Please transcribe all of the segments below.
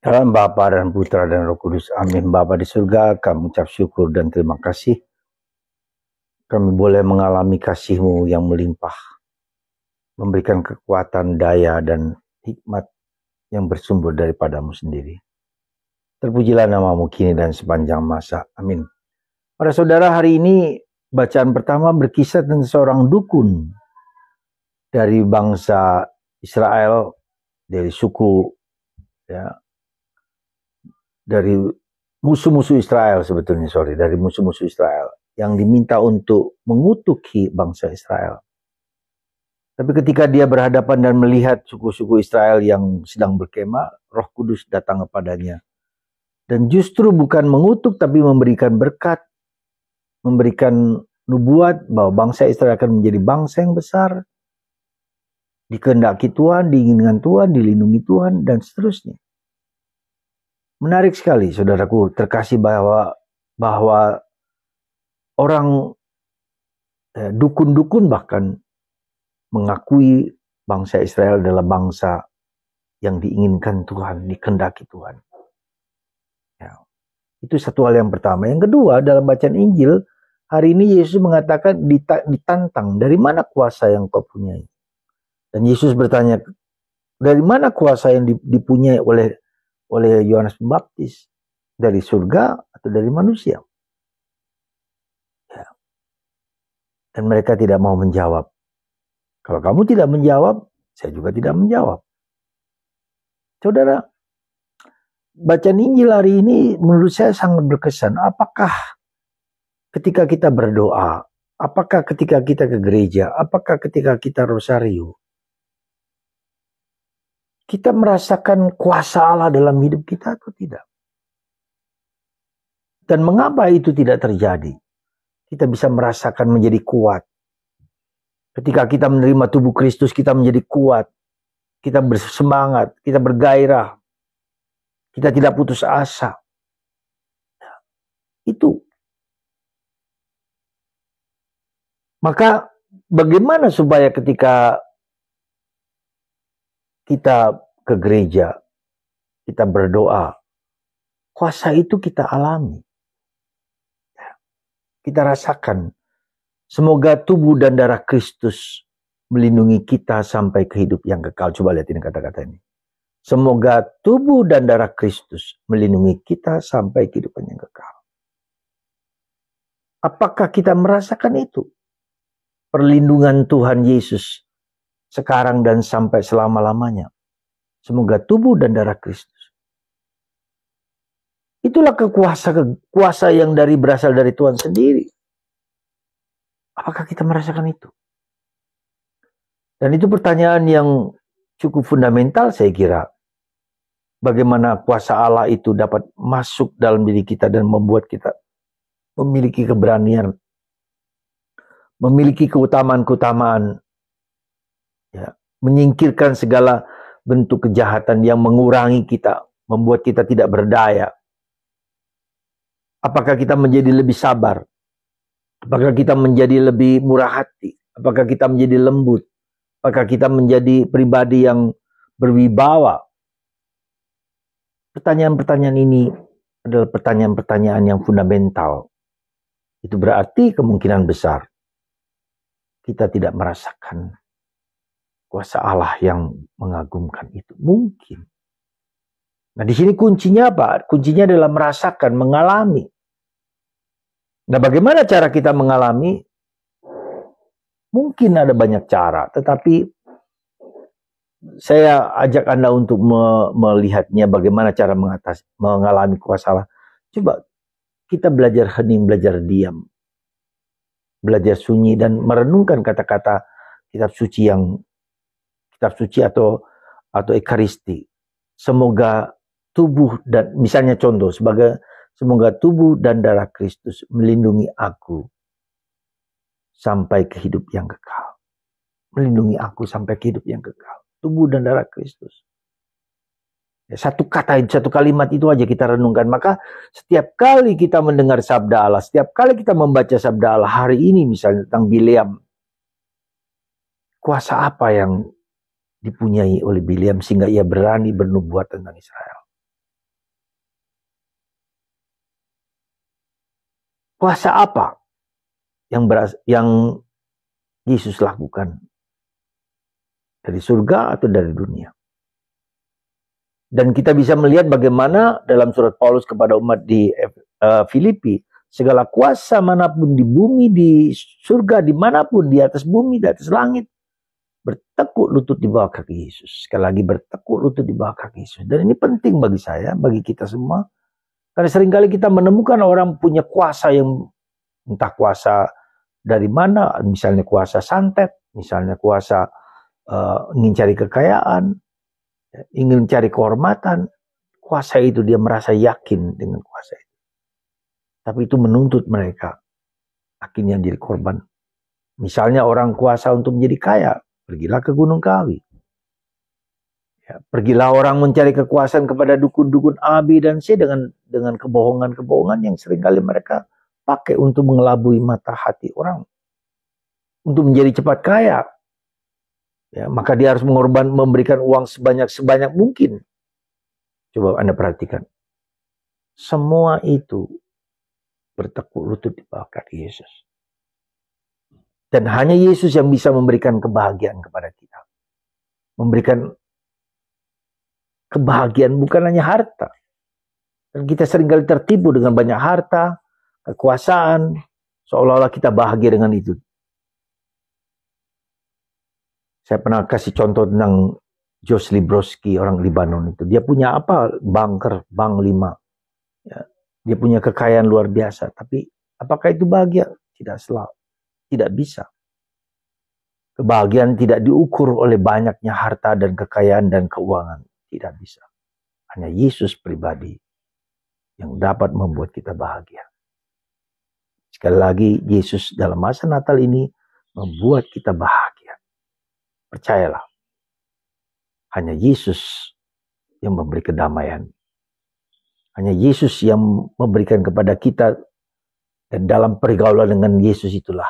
Dalam Bapa dan Putra dan Roh Kudus. Amin. Bapa di surga, kami ucap syukur dan terima kasih. Kami boleh mengalami kasih-Mu yang melimpah. Memberikan kekuatan, daya, dan hikmat yang bersumber daripada-Mu sendiri. Terpujilah nama-Mu kini dan sepanjang masa. Amin. Para saudara, hari ini bacaan pertama berkisah tentang seorang dukun dari bangsa Israel, dari suku, dari musuh-musuh Israel sebetulnya, dari musuh-musuh Israel yang diminta untuk mengutuki bangsa Israel. Tapi ketika dia berhadapan dan melihat suku-suku Israel yang sedang berkemah, Roh Kudus datang kepadanya. Dan justru bukan mengutuk tapi memberikan berkat, memberikan nubuat bahwa bangsa Israel akan menjadi bangsa yang besar, dikehendaki Tuhan, diinginkan Tuhan, dilindungi Tuhan, dan seterusnya. Menarik sekali, saudaraku, terkasih bahwa orang dukun-dukun bahkan mengakui bangsa Israel adalah bangsa yang diinginkan Tuhan, dikehendaki Tuhan. Ya. Itu satu hal yang pertama. Yang kedua, dalam bacaan Injil, hari ini Yesus mengatakan ditantang, dari mana kuasa yang kau punyai? Dan Yesus bertanya, dari mana kuasa yang dipunyai oleh Yohanes Pembaptis? Dari surga atau dari manusia? Ya. Dan mereka tidak mau menjawab. Kalau kamu tidak menjawab, saya juga tidak menjawab. Saudara, bacaan Injil hari ini menurut saya sangat berkesan. Apakah ketika kita berdoa, apakah ketika kita ke gereja, apakah ketika kita rosario, kita merasakan kuasa Allah dalam hidup kita atau tidak? Dan mengapa itu tidak terjadi? Kita bisa merasakan menjadi kuat. Ketika kita menerima tubuh Kristus, kita menjadi kuat. Kita bersemangat, kita bergairah. Kita tidak putus asa. Itu. Maka bagaimana supaya ketika kita ke gereja, kita berdoa, kuasa itu kita alami. Kita rasakan. Semoga tubuh dan darah Kristus melindungi kita sampai ke hidup yang kekal. Coba lihat ini kata-kata ini. Semoga tubuh dan darah Kristus melindungi kita sampai kehidupan yang kekal. Apakah kita merasakan itu? Perlindungan Tuhan Yesus sekarang dan sampai selama-lamanya. Semoga tubuh dan darah Kristus. Itulah kuasa yang berasal dari Tuhan sendiri. Apakah kita merasakan itu? Dan itu pertanyaan yang cukup fundamental saya kira. Bagaimana kuasa Allah itu dapat masuk dalam diri kita dan membuat kita memiliki keberanian, memiliki keutamaan-keutamaan, ya, menyingkirkan segala bentuk kejahatan yang mengurangi kita, membuat kita tidak berdaya. Apakah kita menjadi lebih sabar? Apakah kita menjadi lebih murah hati? Apakah kita menjadi lembut? Apakah kita menjadi pribadi yang berwibawa? Pertanyaan-pertanyaan ini adalah pertanyaan-pertanyaan yang fundamental. Itu berarti kemungkinan besar kita tidak merasakan kuasa Allah yang mengagumkan itu. Mungkin. Nah, di sini kuncinya apa? Kuncinya adalah merasakan, mengalami. Nah, bagaimana cara kita mengalami? Mungkin ada banyak cara, tetapi saya ajak Anda untuk melihatnya bagaimana cara mengalami kuasa Allah. Coba kita belajar hening, belajar diam, belajar sunyi dan merenungkan kata-kata kitab suci atau ekaristi. Semoga tubuh dan misalnya contoh semoga tubuh dan darah Kristus melindungi aku sampai ke hidup yang kekal. Melindungi aku sampai ke hidup yang kekal. Tubuh dan darah Kristus. Satu kalimat itu aja kita renungkan. Maka setiap kali kita mendengar sabda Allah, setiap kali kita membaca sabda Allah, hari ini misalnya tentang Bileam, kuasa apa yang dipunyai oleh Bileam sehingga ia berani bernubuat tentang Israel? Kuasa apa yang Yesus lakukan? Dari surga atau dari dunia? Dan kita bisa melihat bagaimana dalam surat Paulus kepada umat di Filipi, segala kuasa manapun di bumi, di surga, dimanapun, di atas bumi, di atas langit, bertekuk lutut di bawah kaki Yesus. Sekali lagi, bertekuk lutut di bawah kaki Yesus. Dan ini penting bagi saya, bagi kita semua. Karena seringkali kita menemukan orang punya kuasa yang entah kuasa dari mana, misalnya kuasa santet, misalnya kuasa ingin cari kekayaan, ingin cari kehormatan. Kuasa itu dia merasa yakin dengan kuasa itu. Tapi itu menuntut mereka akhirnya jadi korban. Misalnya orang kuasa untuk menjadi kaya, pergilah ke Gunung Kawi. Ya, pergilah orang mencari kekuasaan kepada dukun-dukun A, B, dan C dengan kebohongan-kebohongan yang seringkali mereka pakai untuk mengelabui mata hati orang. Untuk menjadi cepat kaya. Ya, maka dia harus memberikan uang sebanyak mungkin. Coba Anda perhatikan. Semua itu bertekuk lutut di bawah kaki Yesus. Dan hanya Yesus yang bisa memberikan kebahagiaan kepada kita. Memberikan kebahagiaan bukan hanya harta. Dan kita seringkali tertipu dengan banyak harta, kekuasaan, seolah-olah kita bahagia dengan itu. Saya pernah kasih contoh tentang Josh Librowski, orang Libanon itu. Dia punya apa? Bank 5. Ya. Dia punya kekayaan luar biasa. Tapi apakah itu bahagia? Tidak selalu. Tidak bisa. Kebahagiaan tidak diukur oleh banyaknya harta dan kekayaan dan keuangan. Tidak bisa. Hanya Yesus pribadi yang dapat membuat kita bahagia. Sekali lagi, Yesus dalam masa Natal ini membuat kita bahagia. Percayalah, hanya Yesus yang memberi kedamaian. Hanya Yesus yang memberikan kepada kita, dan dalam pergaulan dengan Yesus itulah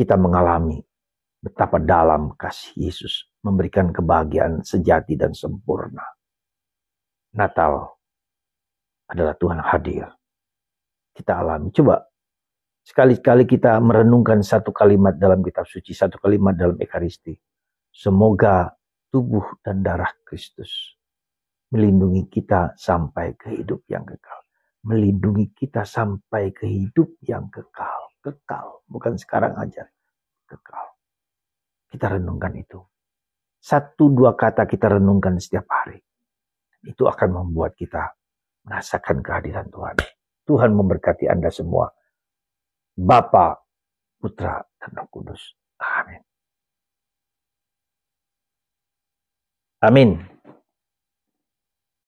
kita mengalami betapa dalam kasih Yesus memberikan kebahagiaan sejati dan sempurna. Natal adalah Tuhan hadir. Kita alami. Coba sekali-kali kita merenungkan satu kalimat dalam kitab suci, satu kalimat dalam Ekaristi. Semoga tubuh dan darah Kristus melindungi kita sampai ke hidup yang kekal. Melindungi kita sampai ke hidup yang kekal. Kekal, bukan sekarang aja. Kekal. Kita renungkan itu. 1-2 kata kita renungkan setiap hari. Itu akan membuat kita merasakan kehadiran Tuhan. Tuhan memberkati Anda semua. Bapa, Putra, dan Roh Kudus. Amin. Amin.